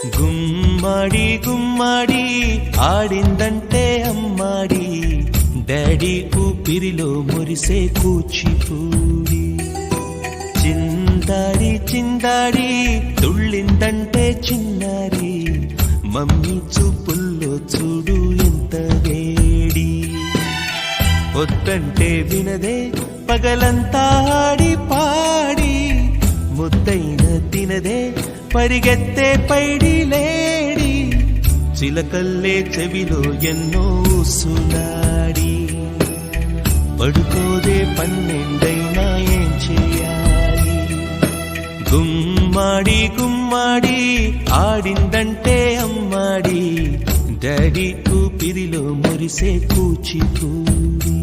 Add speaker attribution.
Speaker 1: గుమ్మడి గుమ్మడి ఆడిందంటే అమ్మాడి, daddy ఊపిరిలో మురిసే కూచిపూడి. చిందాడి చిందాడి తుళ్ళిందంటే చిన్నారి, మమ్మీ చూపుల్లో చూడు ఎంత వేడి. వద్దంటే వినదే పగలంతా ఆడి పాడి, ముద్దైన తినదే పరిగెత్తే పైడి లేడి. చిలకల్లే చెవిలో ఎన్నో సునాడి, పడుకోదే పన్నెండైనా ఏం చేయాలి. గుమ్మాడి గుమ్మాడి ఆడిందంటే అమ్మాడి, డాడీ ఊపిరిలో మురిసే కూచిపూడి.